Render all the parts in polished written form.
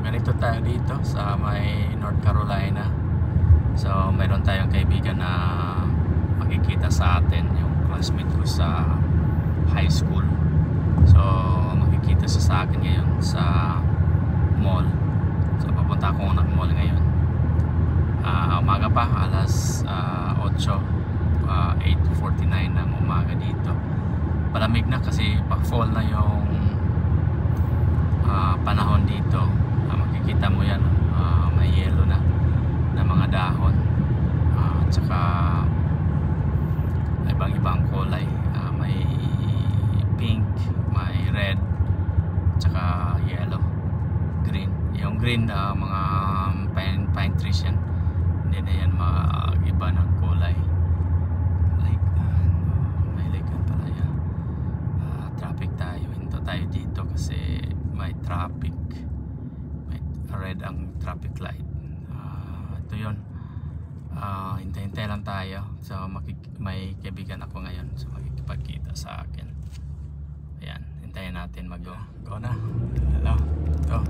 ganito tayo dito sa may North Carolina. So mayroon tayong kaibigan na makikita sa atin, yung classmate ko sa high school. So makikita siya sa akin ngayon sa mall. So papunta akong nag-mall ngayon. Umaga pa, alas 8:49 ng umaga dito. Palamig na kasi pa-fall na yung panahon dito. Makikita mo yan, may yellow na mga dahon, at saka ibang kulay, may pink, may red, tsaka yellow, green. Yung green, mga pine trees yan, hindi na yan mag-iba ng kulay. Like may likan pala yan. Traffic tayo, hinto tayo dito kasi may traffic, may red ang traffic light. Ito yun, hintay-hintay lang tayo. So may kaibigan ako ngayon, so makikipagkita sa akin. Ayan, hintayin natin mag-go. Go na. Hello. Go.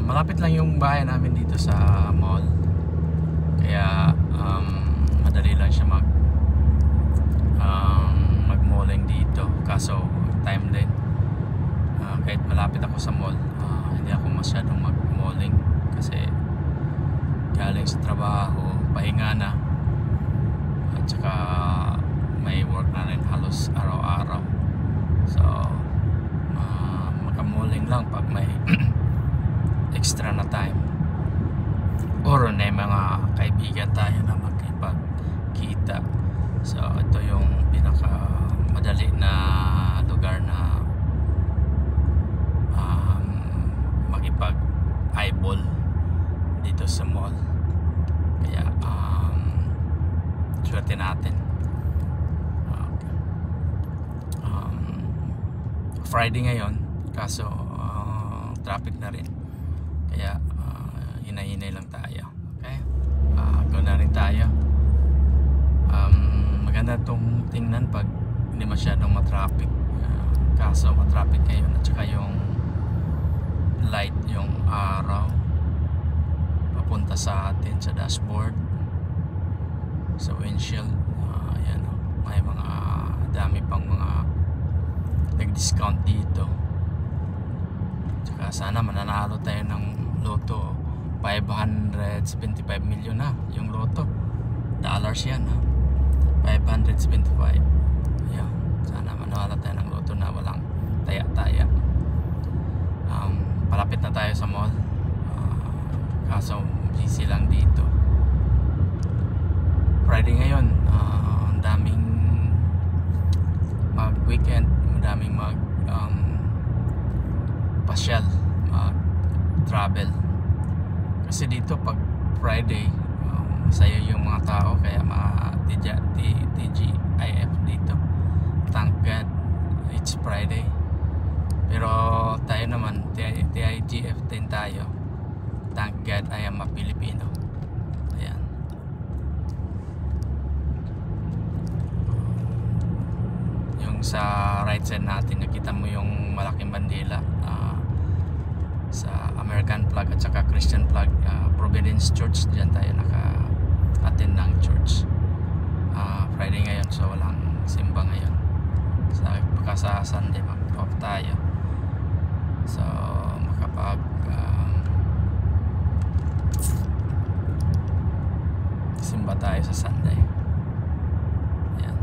Malapit lang yung bahay namin dito sa mall, kaya madali lang siya mag-malling dito. Kaso time din, kahit malapit ako sa mall, hindi ako masyadong mag-malling kasi galing sa trabaho, pahinga na, at saka may work na rin halos araw-araw. So maka-malling lang pag may extra na time, or may mga kaibigan tayo na magkipagkita. So ito yung pinaka madali na lugar na makipag-eyeball dito sa mall. Kaya swerte natin. Friday ngayon, kaso traffic na rin, kaya hinay-hinay lang tayo. Okay, go na rin tayo. Maganda itong tingnan pag hindi masyadong matraffic, kaso matraffic ngayon, at saka yung light, yung araw papunta sa atin sa dashboard, sa windshield. Ayan, may mga dami pang mga nag-discount dito. Tsaka sana mananalo tayo ng loto. 575 million na yung loto, dollars yan, 575. Ayan, sana mananalo tayo ng loto na walang taya-taya. Palapit na tayo sa mall, kaso busy lang dito. Friday ngayon, ang daming mag-weekend, madaming pasyal, mag-travel. Kasi dito pag Friday, masaya yung mga tao, kaya TGIF dito. Thank God it's Friday. Pero tayo naman, TIGF din tayo. Thank God I am a Filipino. Ayan. Yung sa right side natin, nakita mo yung malaking bandila, sa American flag at saka Christian flag, Providence Church. Diyan tayo naka-attend ng church. Friday ngayon, so walang simba ngayon. Baka sa Sunday mag-off tayo, so makapag simba tayo sa Sunday. Ayan.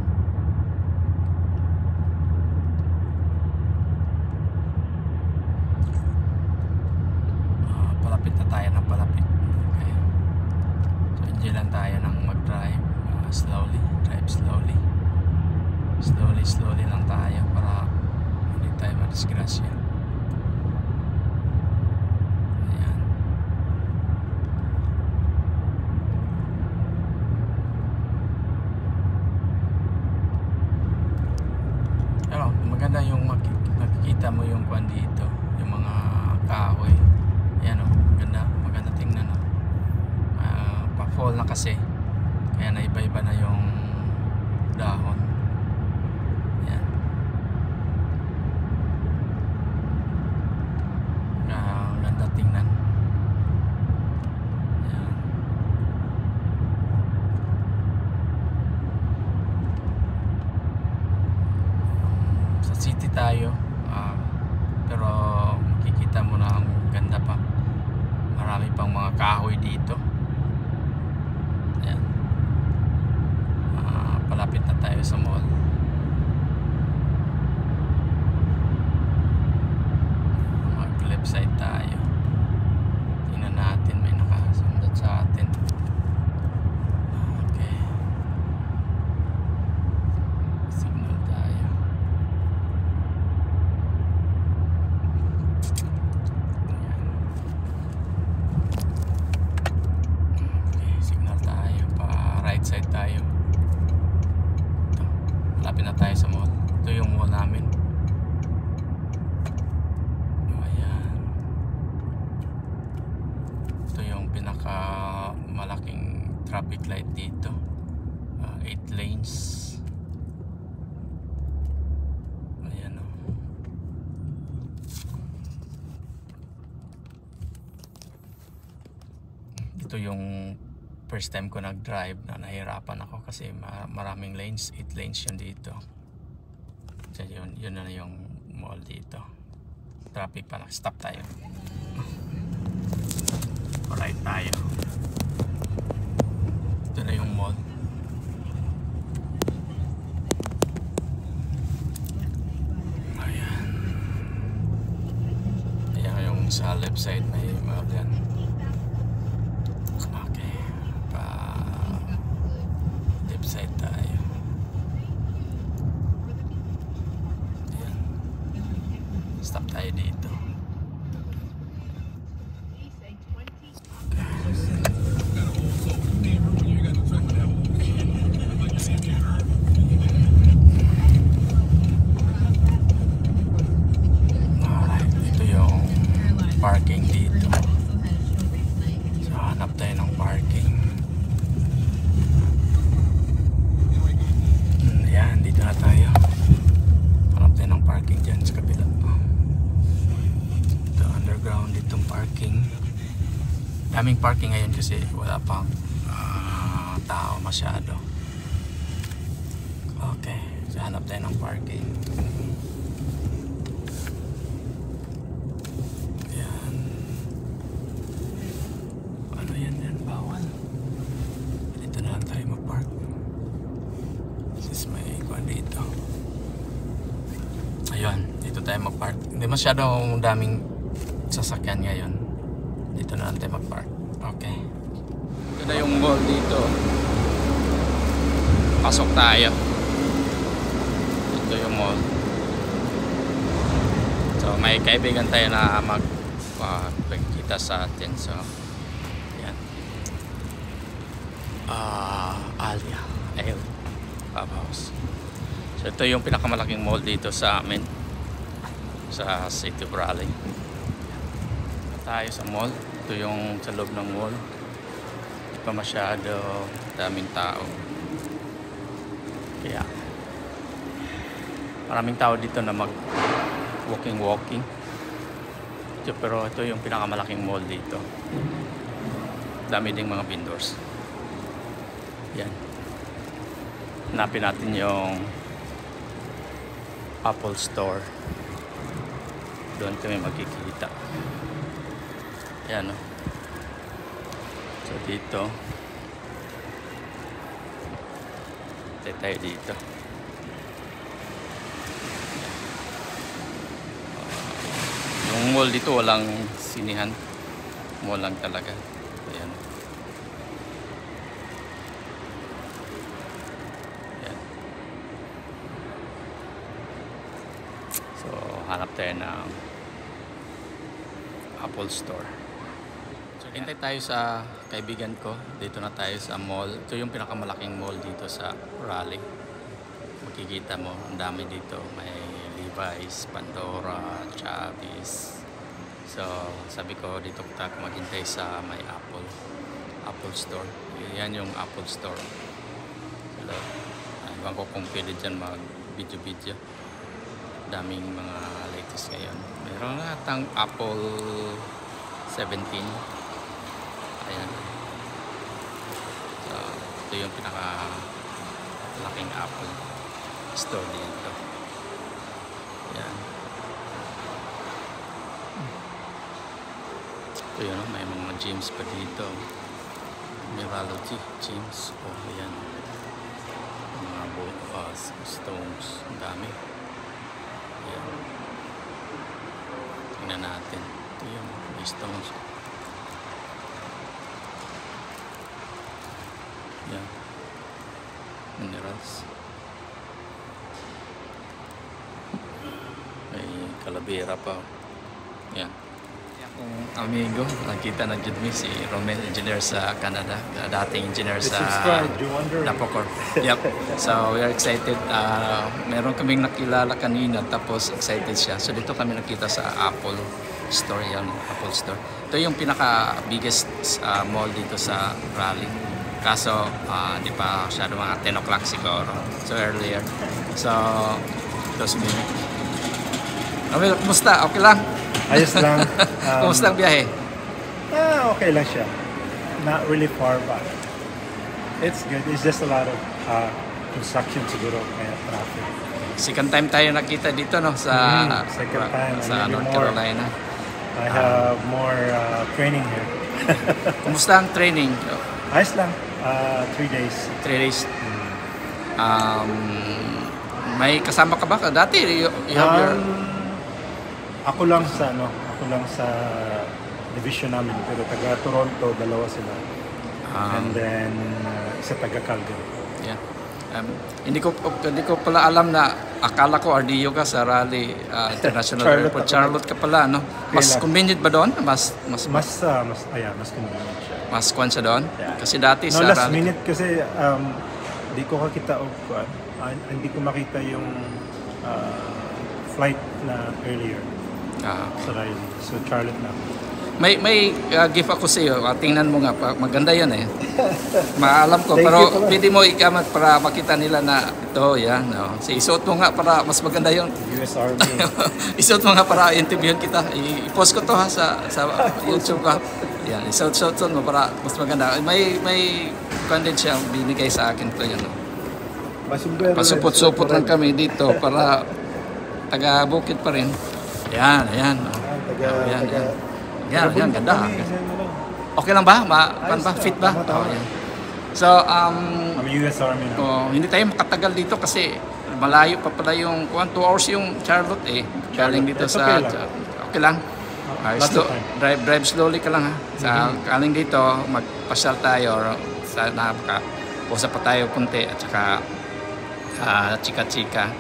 Palapit na tayo ng palapit. Okay. So enjoy lang tayo ng mag-drive, slowly, drive slowly. Slowly lang tayo para hindi tayo madisgrasya. Ayan. Pero maganda yung makikita mo yung kwan dito, yung mga kahoy. Ayan o, maganda tingnan o. Pa-fall na kasi, kaya naiba-iba na yung dahon. Ayan. tingnan. Ayan. Sa city tayo, pero makikita mo na ang ganda pa. Marami pang mga kahoy dito. Ayan. Palapit na tayo sa mall. Mag-left side tayo. Tingnan natin, may nakasunod sa atin. Okay. Signal tayo. Ayan. Okay, signal tayo. Pa right side tayo. Ito. Malapit na tayo sa mall. Ito yung mall namin. Malaking traffic light dito, 8 lanes. Ayan o. Ito yung first time ko nag-drive na nahirapan ako kasi maraming lanes, 8 lanes yun dito. So yun na yung mall dito. Traffic pa lang, stop tayo. Right tayo. Ito na yung mall. Ayan. Ayan yung sa left side may mall yan. Okay. Pa left side tayo. Ayan. Stop tayo dito. Parking dito. So hanap tayo ng parking. Ayan, dito na tayo. Hanap tayo ng parking dyan sa kabila. Ito underground ditong parking. Daming parking ngayon kasi wala pang tao masyado. Okay, so hanap tayo ng parking. Dito. Ayun, dito tayo mag-park. Hindi masyadong daming sasakyan ngayon. Dito na lang tayo mag-park. Okay. Ito na yung mall dito. Pasok tayo. Ito yung mall. So may kaibigan tayo na magpagkita sa atin. So yan. Alia. Ayun. Pub House. So ito yung pinakamalaking mall dito sa amin sa City of Raleigh. Tayo sa mall. Ito yung sa loob ng mall. Hindi pa masyado daming tao. Kaya maraming tao dito na mag walking. Pero ito yung pinakamalaking mall dito. Dami ding mga vendors. Yan. Hanapin natin yung Apple Store. Doon kami magkikita. Ayan o. So dito tayo dito. Yung mall dito walang sinihan. Mall lang talaga. Ayan. So hanap tayo ng Apple Store. So hintay tayo sa kaibigan ko. Dito na tayo sa mall. Ito yung pinakamalaking mall dito sa Raleigh. Makikita mo, ang dami dito. May Levi's, Pandora, Chavis. So sabi ko dito tayo maghintay sa may Apple Store. Yan yung Apple Store. Hello. Iwan ko kung pwede dyan mag video. Daming mga latest ngayon. Meron natang Apple 17. Ayan. So, ito yung pinaka laking Apple store dito. Ayan. Ito yun, may mga gyms pa dito. Neurology gyms. Oh, ayan. Mga stones. Ang dami. Ayan. Tingnan natin. Ito yung stones. Ayan. Minerals. May kalabera pa. Ayan. Amigo, nakita na dyan si Romel, engineer sa Canada, dating engineer sa Napocor. Yep. So we are excited. Meron kaming nakilala kanina, tapos excited siya. So dito kami nakita sa Apple Store, yan, Apple Store. Ito yung pinaka biggest mall dito sa Raleigh. Kaso di pa masyado, mga 10 o'clock siguro. So earlier. So ito si Mimi. Romel, kumusta? Okay lang? Ayos lang. Kumusta ang biyahe? Okay lang siya. Not really far, but it's good. It's just a lot of construction siguro, kaya traffic. Second time tayo nakita dito, no, sa second time, sa North Carolina. I have more training here. Kumusta ang training? Ayos lang. 3 days. 3 days. May kasama ka ba? Dati you have your... Ako lang sa division namin, pero taga Toronto, dalawa sila. And then isa taga Calgary. Yeah. Hindi ko pala alam na akala ko RDO ka sa Raleigh International Airport. Charlotte ka pala, no? Mas convenient ba doon? Mas convenient siya. Mas kwan siya doon? Yeah. Kasi dati sa last Raleigh. minute kasi hindi ko makita hindi ko makita yung flight na earlier. Sa Raleigh. So Charlotte na. May gift ako sa iyo. Tingnan mo nga, maganda 'yan eh. Maalam ko, pero pwede mo ikamat para makita nila na ito, yan. No. Isuot mo nga para mas maganda 'yon. US Army. Isuot mo nga para interviewin kita. I-post ko to ha sa YouTube ko. Yan, isuot mo para mas maganda. May content siya binigay sa akin to yan. No. Pasupot-supot lang kami dito para taga-bukid pa rin. Yan. Yan, ganda. Okay lang ba? Fit ba? Yan. So, US Army na. Hindi tayo makatagal dito kasi malayo pa pala yung 2 hours yung Charlotte eh. Galing dito sa... Okay lang. Drive slowly ka lang ha. Sa galing dito, magpasyal tayo. Usap pa tayo kunti at saka chika-chika.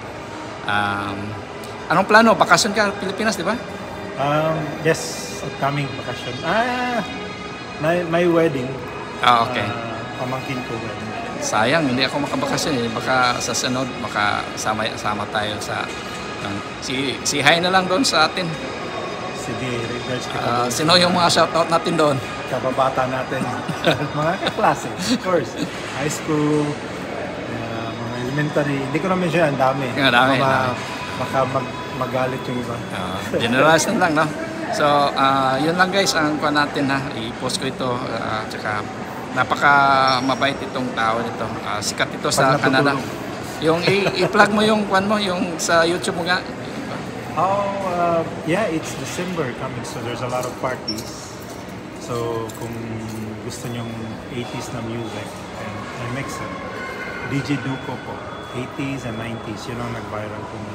Anong plano? Bakasyon ka Pilipinas, di ba? Yes, upcoming bakasyon. My wedding. Okay. Pamangkin ko wedding. Sayang, hindi ako makabakasyon eh. Baka sa sunod, sama tayo sa... si hi na lang doon sa atin. Sige, regards kita. Sino yung mga shoutout natin doon? Kababata natin. Mga kaklase, of course. High school, mga elementary. Hindi ko naman siya, ang dami. Baka magalit yung iba. Generalize na lang, no? So, yun lang guys, ang kuha natin ha. I-post ko ito. Tsaka, napaka mabait itong tao nito. Sikat ito sa Canada. Yung i-plug mo yung kuha mo, yung sa YouTube mo nga. Yeah, it's December coming, so there's a lot of parties. So, kung gusto nyong 80s na music, and I mix it. DJ Duco po. 80s and 90s, yun ang nag-viral kung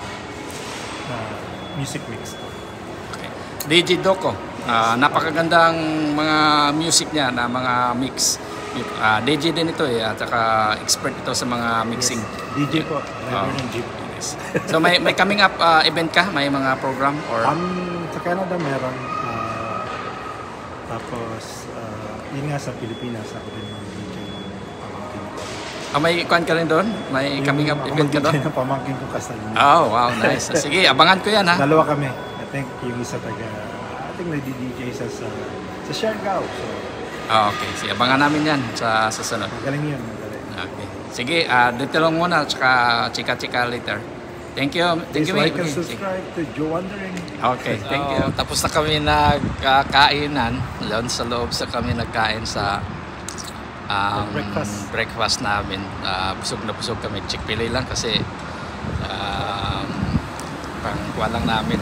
music mix. Okay. DJ Duco, napakagandang mga music niya na mga mix. DJ din ito eh, at saka expert ito sa mga mixing. Yes. DJ po, driver ng jeep. Yes. So may coming up event ka? May mga program? Or? Sa Canada meron. Tapos, yun nga sa Pilipinas, ako din ng DJ ng pamangkin ko. May kuhan ka rin doon? May coming up event ka doon? Yung DJ ng pamangkin ko kasal. Oh, wow, nice. Sige, abangan ko yan ha. Dalawa kami. I think yung isa I think nag-DJ sa Siargao. So, okay. Sige, abangan namin yan sa susunod. Magaling yun. Magaling. Okay. Sige, dito lang muna. Tsaka chika-chika later. Thank you. Thank Please you. like and subscribe to Joe Wandering. Okay, thank you. Tapos na kami nagkainan. Doon sa loob sa kami nagkain sa breakfast namin. Busog na busog kami. Chick-fil-A lang kasi pang kuha lang namin.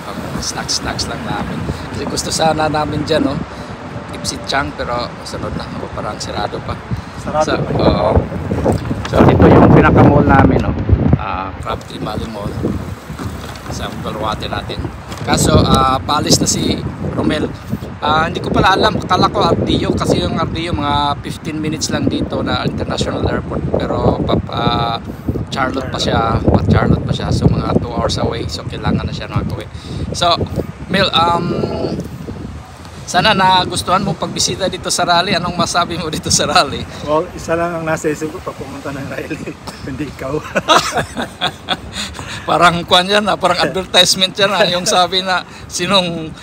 Pang snacks lang namin. Kasi gusto sana namin dyan, no? Ipsit Chang, pero sunod na. Parang sarado pa. Sarado pa. So ito yung pinaka-mall namin, no? Crabtree Valley Mall sa Balwate natin. Kaso paalis na si Romel. Hindi ko pala alam, akala ko RDO kasi yung RDO mga 15 minutes lang dito na International Airport, pero Charlotte pa siya, so mga 2 hours away, so kailangan na siya makauwi. So Mel, sana nagustuhan mo pagbisita dito sa Raleigh. Anong masabi mo dito sa Raleigh? Well, isa lang ang nasa isip ko pag pumunta ng Raleigh, hindi ikaw. Parang kwan yan, parang advertisement yan, yung sabi na sinong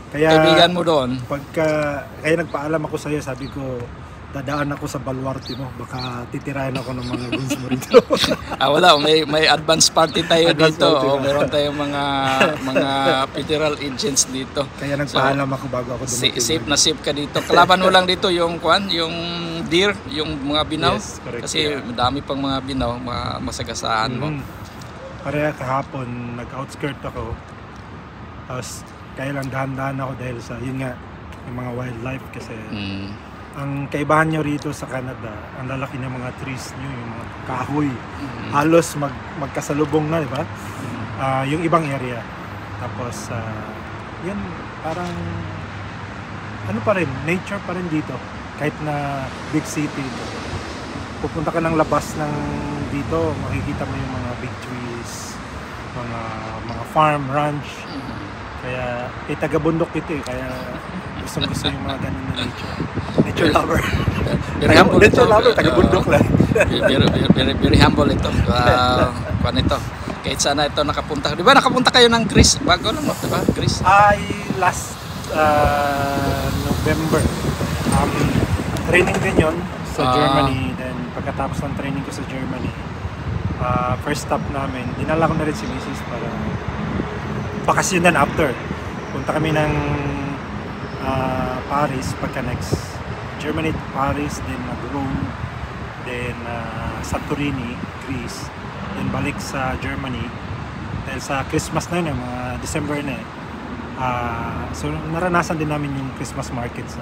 kaibigan mo doon. Kaya nagpaalam ako sa iyo, sabi ko, dadaan ako sa Baluarte mo, baka titirahin ako ng mga goons mo rito. Wala, may advance party tayo dito. Meron tayong mga federal agents dito. Kaya nagpaalam ako bago ako dumating. Safe ka dito. Kalaban mo lang dito yung deer, yung mga binaw. Yes, correct, kasi madami pang mga binaw, masagasaan mo. Kaya kahapon, nag-outskirt ako. Kaya lang dahan-dahan ako dahil sa, yun nga, yung mga wildlife kasi. Ang kaibahan nyo rito sa Canada, ang lalaki ng mga trees nyo, yung mga kahoy. Halos magkasalubong na, di ba? Yung ibang area. Tapos, yun, parang, ano pa rin, nature pa rin dito. Kahit na big city. Pupunta ka ng labas ng dito, makikita mo yung mga big trees, mga farm, ranch. Kaya, taga-bundok ito eh, kaya gusto yung mga ganun na nature lover. Very humble nature lover, taga-bundok lang. Very humble ito. Ito. Kahit sana ito nakapunta. Di ba nakapunta kayo ng Greece? Bago lang, di ba? Greece? Last November. Training din yun sa Germany. Then pagkatapos ng training ko sa Germany, first stop namin, dinala ko na rin si Mrs. para bakasyonan after. Punta kami ng Paris pagka next. Germany, Paris, then Rome, then Santorini, Greece, then balik sa Germany. Dahil sa Christmas na yun, mga December na so naranasan din namin yung Christmas market sa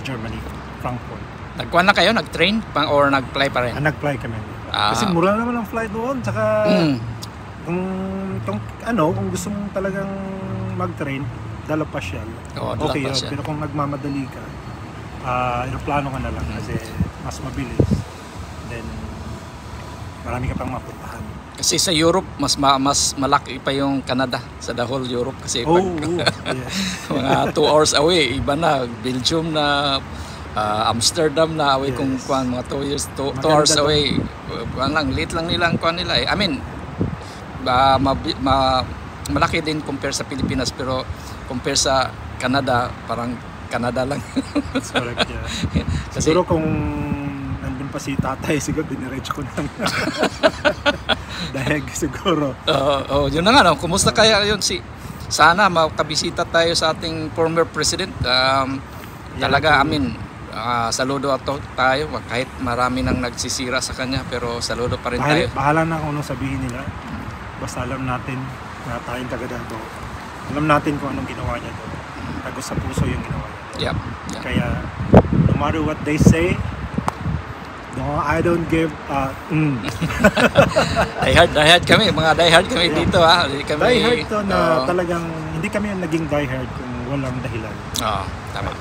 Germany, Frankfurt. Nagkuhan na kayo? Nag-train? Or nag-fly pa rin? Nag-fly kami. Kasi mura naman ang flight doon. Tsaka kung gusto mong talagang mag-train, dala pasyal. Okay yun. Pero kung nagmamadali ka, aeroplano ka na lang kasi mas mabilis. Then, marami ka pang mapuntahan. Kasi sa Europe, mas malaki pa yung Canada sa the whole Europe. Kasi yes. Mga 2 hours away, iba na. Belgium na, Amsterdam na away, kung mga 2 hours away. Late lang nila ang kuhan nila eh. I mean, malaki din compare sa Pilipinas, pero compare sa Canada, parang Canada lang. That's correct, yeah. Siguro kung nandun pa si tatay, siguro diniretso ko lang. Dahil siguro. Yun na nga, no? Kumusta kaya yun sana makabisita tayo sa ating former president. Talaga, saludo tayo kahit marami nang nagsisira sa kanya, pero saludo pa rin tayo. Bahala na kung anong sabihin nila. Basta alam natin na tayong taga-Davao. Alam natin kung anong ginawa niya doon. Tagos sa puso yung ginawa niya. Yep. Kaya, no matter what they say, I don't give diehard kami, mga diehard kami dito ha. Diehard to na talagang, hindi kami naging diehard kung walang dahilan. Tama.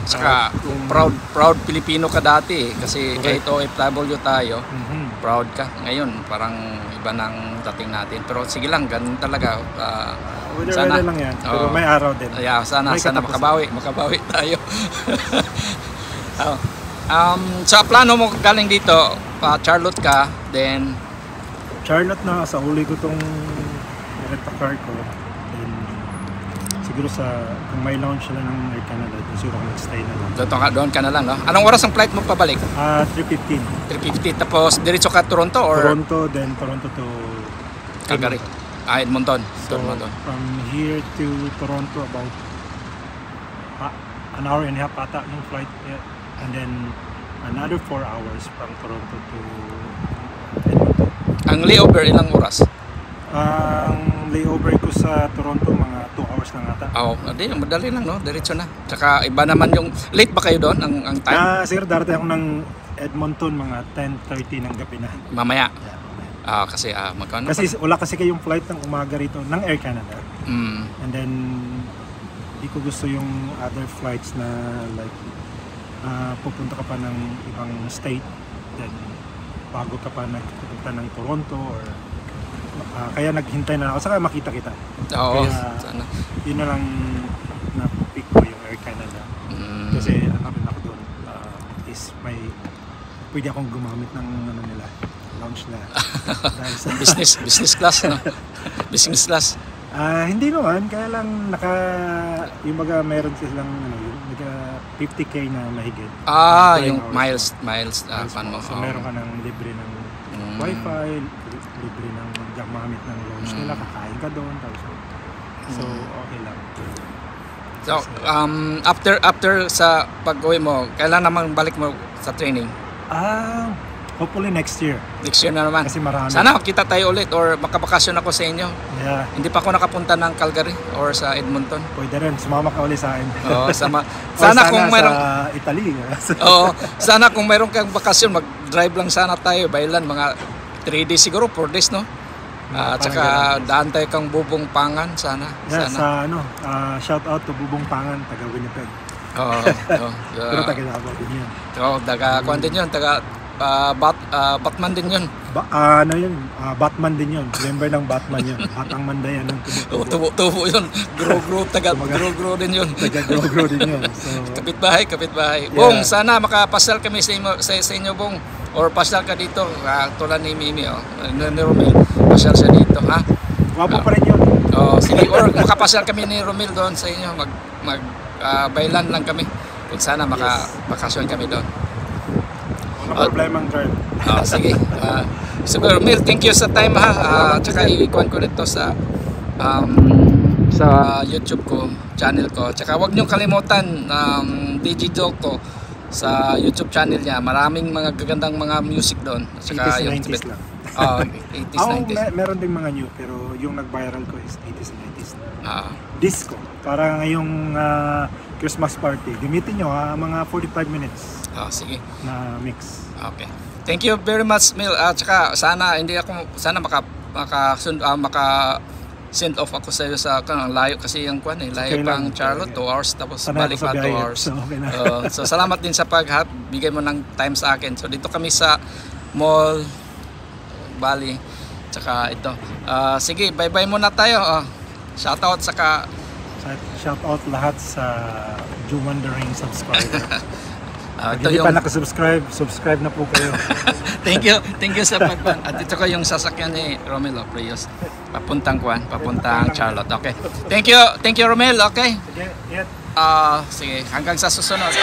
Saka proud Pilipino ka dati kasi kahit OFW tayo, proud ka. Ngayon parang iba nang dating natin. Pero sige lang, ganun talaga. Sana lang yan. Pero may araw din. Sana makabawi tayo. Sa plano mo galing dito, Charlotte ka, then Charlotte na, sa huli ko tong rent-a-car ko. Then siguro kung may launch sila ng Air Canada, siguro ako mag-stay na lang. Doon ka na lang, no? Anong oras ang flight mo pabalik? 3:15. 3:50. Tapos diretso ka Toronto or Toronto, then Toronto to Calgary? Edmonton. So Edmonton. from here to Toronto about an hour and a half ata yung flight, and then another 4 hours from Toronto to Edmonton. Ang layover ilang oras? Ang layover ko sa Toronto mga 2 hours lang ata. Madali lang, no? Diretso na. Tsaka iba naman yung late ba kayo doon ang time? Sir, darating ako ng Edmonton mga 10:30 ng gabi na. Mamaya. Yeah, Kasi magkano? kasi wala kasi kayong flight ng umaga rito ng Air Canada. And then di ko gusto yung other flights na like pupunta ka pa ng ibang state, then bago ka pa nagpupunta ng Toronto or kaya naghintay na ako saka makita kita. Oo, Kaya sana. yun na lang na-pick ko yung Air Canada. Kasi ano rin ako doon is pwede akong gumamit ng ano nila, lounge na. Dahil sa business class, no? Business class. Hindi naman, kaya lang yung mga meron silang yung 50K na mahigit. Yung miles fan mo. So meron ka ng libre ng wifi, libre ng gamit ng lounge nila, kakain ka doon, so okay lang. So after sa pag-uwi mo, kailan naman balik mo sa training? Hopefully next year. Next year na naman. Kasi marami. Sana kita tayo ulit or makabakasyon ako sa inyo. Yeah. Hindi pa ako nakapunta ng Calgary or sa Edmonton. Pwede rin, sumama ka ulit sa akin. Oo, sana kung mayroong sa Italy. Oo, sana kung mayroong kang bakasyon, mag-drive lang sana tayo, bailan mga 3 days siguro, 4 days, no? Tsaka daan tayo kang Bubong Pangan, sana. Yeah, sana. Shout out to Bubong Pangan, taga Winnipeg. Oo. Pero taga Davao din yun. Oo, taga-kuan din yun, taga Batman din yun. Batman din yun. Member ng Batman yun. Batang Manday, tubo yun. Grow taga-grow din yun. Taga-grow din yun. So, kapitbahay. Yeah. Bong, sana makapasal kami sa inyo, Bong. Or pasal ka dito, tulad ni Mimi, ni Romel. Pasal siya dito, ha? Wapo pa rin yun. Sige, or makapasal kami ni Romel doon sa inyo. Bailan lang kami. Kung sana makabakasyon kami doon. Wala problema ang drive. Sige. Siguro, Romel, thank you sa time, ha. Tsaka i-ikuan ko nito sa YouTube ko, channel ko. Tsaka huwag niyong kalimutan Digital ko sa YouTube channel niya. Maraming mga gagandang mga music doon. Tsaka 80s, 90s lang. 80s, 90s. Meron ding mga new, pero yung nag-viral ko is 80s, 90s. Disco. Para ngayong Christmas party. Gamitin nyo mga 45 minutes sige. na mix. Okay. Thank you very much, Mil. Tsaka sana send off ako sa iyo sa layo kasi yung layo pang Charlotte, 2 hours tapos balik pa 2 hours. So, okay na. So salamat din sa bigay mo ng time sa akin. So dito kami sa Mall Bali. Tsaka ito. Sige, bye-bye muna tayo. Shoutout Shoutout lahat sa Joe Wondering subscriber. Ito Hindi pa nakasubscribe, subscribe na po kayo. Thank you sa pagpan. At ito ko yung sasakyan ni Romel Prius. Papuntang Charlotte. Okay. Thank you Romel. Okay. Sige, yeah. Sige, hanggang sa susunod.